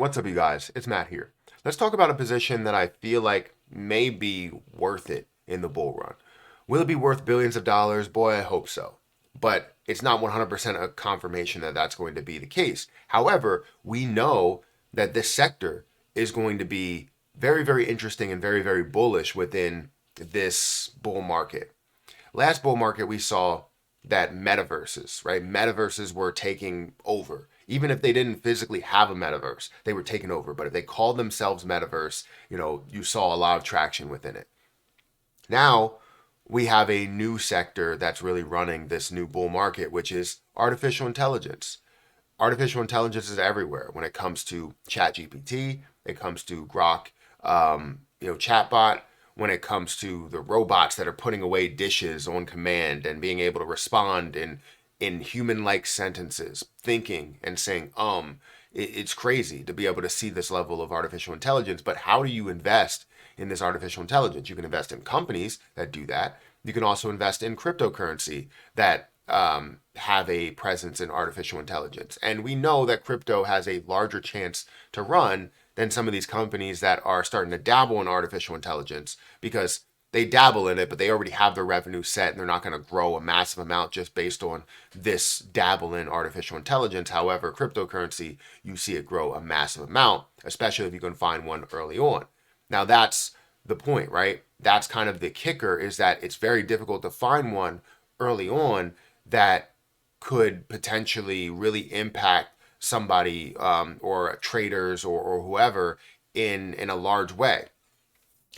What's up, you guys? It's Matt here. Let's talk about a position that I feel like may be worth it in the bull run. Will it be worth billions of dollars? Boy, I hope so. But it's not 100% a confirmation that that's going to be the case. However, we know that this sector is going to be very, very interesting and very, very bullish within this bull market. Last bull market, we saw that metaverses, right? Metaverses were taking over. Even if they didn't physically have a metaverse, they were taken over. But if they called themselves metaverse, you saw a lot of traction within it. Now we have a new sector that's really running this new bull market, which is artificial intelligence. Artificial intelligence is everywhere when it comes to ChatGPT, it comes to Grok, chatbot, when it comes to the robots that are putting away dishes on command and being able to respond in human-like sentences, thinking and saying, it's crazy to be able to see this level of artificial intelligence. But how do you invest in this artificial intelligence? You can invest in companies that do that. You can also invest in cryptocurrency that have a presence in artificial intelligence. And we know that crypto has a larger chance to run than some of these companies that are starting to dabble in artificial intelligence, because they dabble in it, but they already have their revenue set and they're not going to grow a massive amount just based on this dabble in artificial intelligence. However, cryptocurrency, you see it grow a massive amount, especially if you can find one early on. Now, that's the point, right? That's kind of the kicker, is that it's very difficult to find one early on that could potentially really impact somebody or traders or whoever in a large way.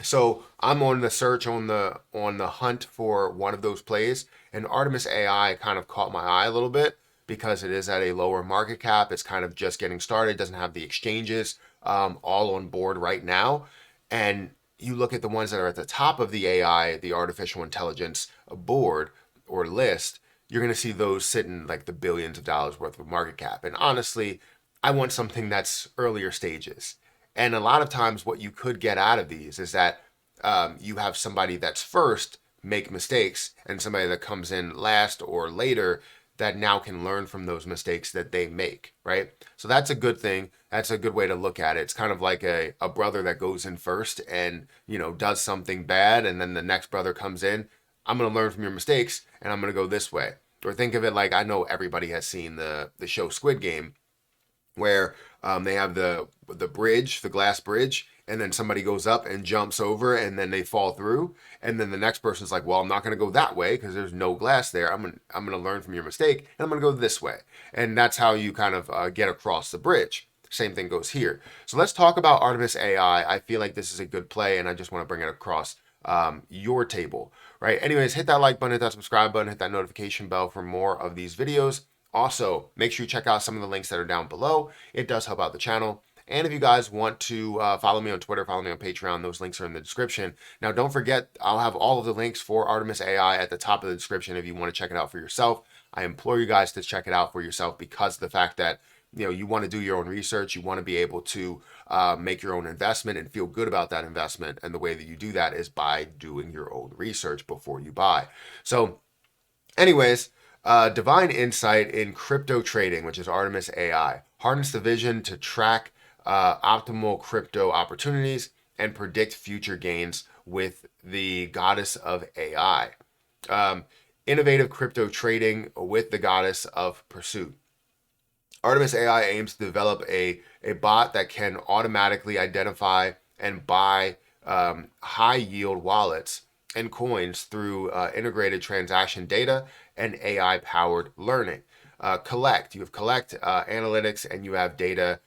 So I'm on the search, on the hunt for one of those plays, and Artemis AI kind of caught my eye a little bit because it is at a lower market cap. It's kind of just getting started, doesn't have the exchanges all on board right now. And you look at the ones that are at the top of the AI, the artificial intelligence board or list, you're going to see those sitting like the billions of dollars worth of market cap. And honestly, I want something that's earlier stages. And a lot of times, what you could get out of these is that you have somebody that's first make mistakes and somebody that comes in last or later that now can learn from those mistakes that they make, right? So that's a good thing. That's a good way to look at it. It's kind of like a brother that goes in first and, does something bad, and then the next brother comes in. I'm going to learn from your mistakes and I'm going to go this way. Or think of it like, I know everybody has seen the show Squid Game, where they have the bridge, the glass bridge, and then somebody goes up and jumps over, and then they fall through, and then the next person's like, well, I'm not going to go that way because there's no glass there. I'm gonna learn from your mistake, and I'm gonna go this way. And that's how you kind of get across the bridge. Same thing goes here. So let's talk about Artemis AI. I feel like this is a good play, and I just want to bring it across your table, right? Anyways, hit that like button, hit that subscribe button, hit that notification bell for more of these videos. Also, make sure you check out some of the links that are down below. It does help out the channel. And if you guys want to follow me on Twitter, follow me on Patreon, those links are in the description. Now, don't forget, I'll have all of the links for Artemis AI at the top of the description if you want to check it out for yourself. I implore you guys to check it out for yourself, because of the fact that you want to do your own research. You want to be able to make your own investment and feel good about that investment. And the way that you do that is by doing your own research before you buy. So anyways, divine insight in crypto trading, which is Artemis AI. Harness the vision to track optimal crypto opportunities and predict future gains with the goddess of AI. Innovative crypto trading with the goddess of pursuit. Artemis AI aims to develop a bot that can automatically identify and buy high yield wallets and coins through integrated transaction data and AI powered learning. You have collect analytics, and you have data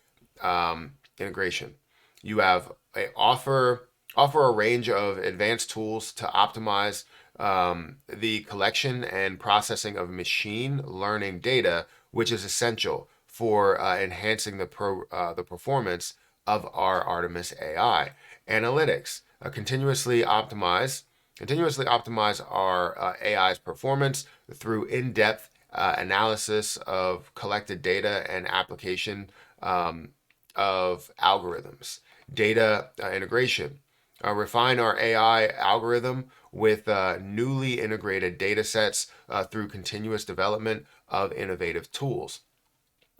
integration. You have offer a range of advanced tools to optimize the collection and processing of machine learning data, which is essential for enhancing the performance of our Artemis AI. Analytics, continuously optimize our AI's performance through in-depth analysis of collected data and application of algorithms. Data integration, refine our AI algorithm with newly integrated data sets through continuous development of innovative tools.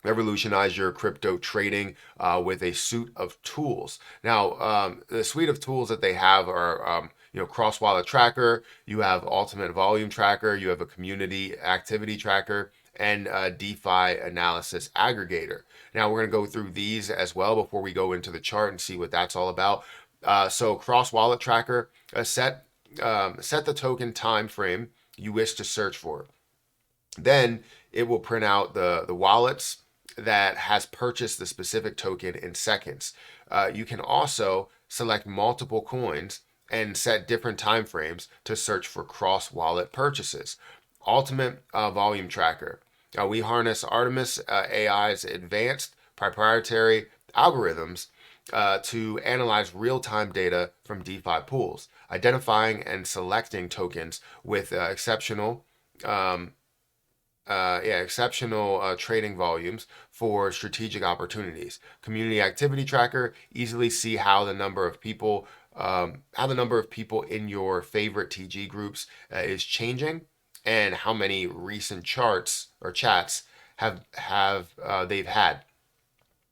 revolutionize your crypto trading with a suite of tools. Now, the suite of tools that they have are, cross wallet tracker. You have ultimate volume tracker. You have a community activity tracker and a DeFi analysis aggregator. Now, we're going to go through these as well before we go into the chart and see what that's all about. So, cross wallet tracker, set the token time frame you wish to search for. Then it will print out the wallets that has purchased the specific token in seconds. You can also select multiple coins and set different time frames to search for cross wallet purchases. Ultimate volume tracker. We harness Artemis AI's advanced proprietary algorithms to analyze real-time data from DeFi pools, identifying and selecting tokens with exceptional trading volumes for strategic opportunities. Community activity tracker, easily see how the number of people in your favorite TG groups is changing, and how many recent charts or chats they've had.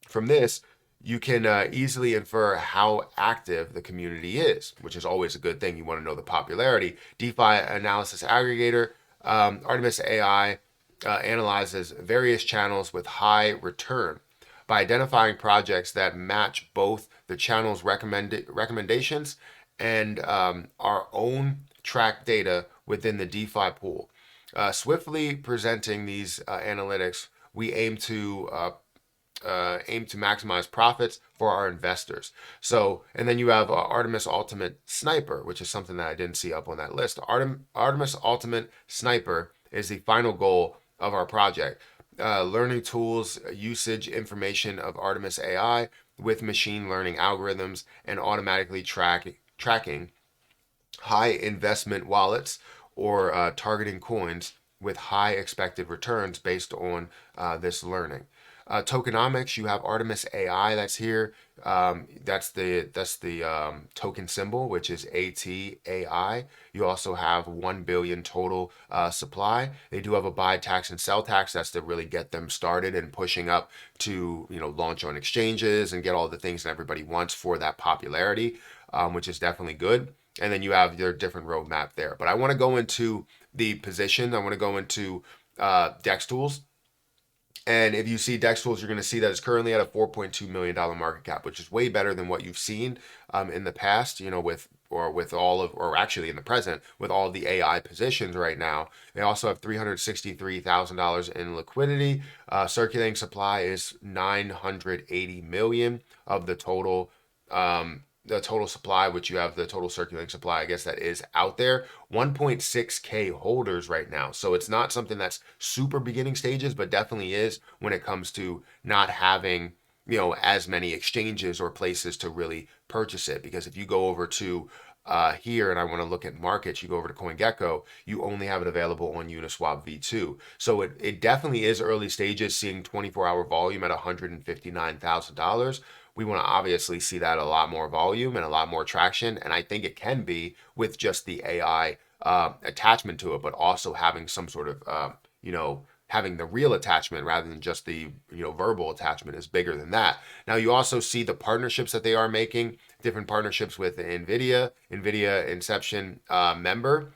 From this, you can easily infer how active the community is, which is always a good thing. You want to know the popularity. DeFi analysis aggregator, Artemis AI analyzes various channels with high return by identifying projects that match both the channel's recommendations and our own track data within the DeFi pool. Swiftly presenting these analytics, we aim to maximize profits for our investors. So, and then you have Artemis Ultimate Sniper, which is something that I didn't see up on that list. Artemis Ultimate Sniper is the final goal of our project. Learning tools, usage information of Artemis AI with machine learning algorithms, and automatically tracking high investment wallets or targeting coins with high expected returns based on this learning. Tokenomics, you have Artemis AI that's here. That's the token symbol, which is ATAI. You also have 1 billion total supply. They do have a buy tax and sell tax. That's to really get them started and pushing up to launch on exchanges and get all the things that everybody wants for that popularity, which is definitely good. And then you have your different roadmap there. But I want to go into the position. I want to go into DEX tools. And if you see DEX tools, you're going to see that it's currently at a $4.2 million market cap, which is way better than what you've seen in the past, in the present, with all of the AI positions right now. They also have $363,000 in liquidity. Circulating supply is 980 million of the total supply, which you have the total circulating supply, I guess, that is out there. 1.6K holders right now. So it's not something that's super beginning stages, but definitely is when it comes to not having, as many exchanges or places to really purchase it. Because if you go over to here and I want to look at markets, you go over to CoinGecko, you only have it available on Uniswap V2. So it definitely is early stages, seeing 24-hour volume at $159,000. We want to obviously see that a lot more volume and a lot more traction. And I think it can be with just the AI attachment to it, but also having some sort of, having the real attachment rather than just the, verbal attachment is bigger than that. Now, you also see the partnerships that they are making, different partnerships with NVIDIA Inception member.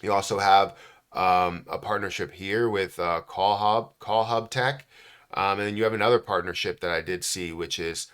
You also have a partnership here with Call Hub Tech. And then you have another partnership that I did see, which is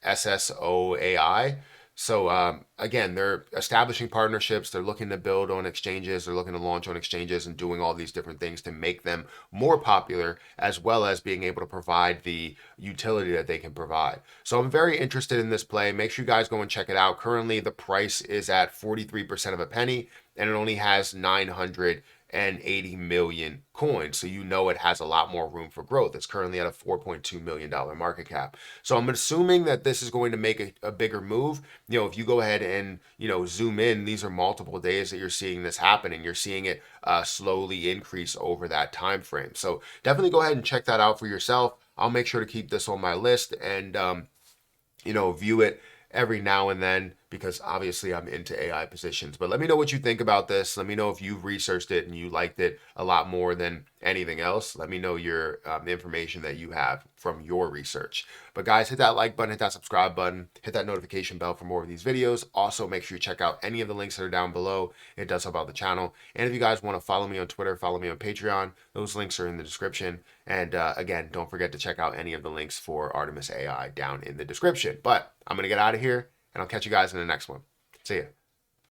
SSOAI. So again, they're establishing partnerships. They're looking to build on exchanges. They're looking to launch on exchanges and doing all these different things to make them more popular, as well as being able to provide the utility that they can provide. So I'm very interested in this play. Make sure you guys go and check it out. Currently, the price is at 43% of a penny, and it only has 980 million coins. So it has a lot more room for growth. It's currently at a $4.2 million market cap. So I'm assuming that this is going to make a bigger move. If you go ahead and, zoom in, these are multiple days that you're seeing this happen, and you're seeing it slowly increase over that time frame. So definitely go ahead and check that out for yourself. I'll make sure to keep this on my list and, view it every now and then because obviously I'm into AI positions. But let me know what you think about this. Let me know if you've researched it and you liked it a lot more than anything else. Let me know your the information that you have from your research. But guys, hit that like button, hit that subscribe button, hit that notification bell for more of these videos. Also, make sure you check out any of the links that are down below. It does help out the channel. And if you guys want to follow me on Twitter, follow me on Patreon. Those links are in the description. And again, don't forget to check out any of the links for Artemis AI down in the description. But I'm going to get out of here, and I'll catch you guys in the next one. See ya.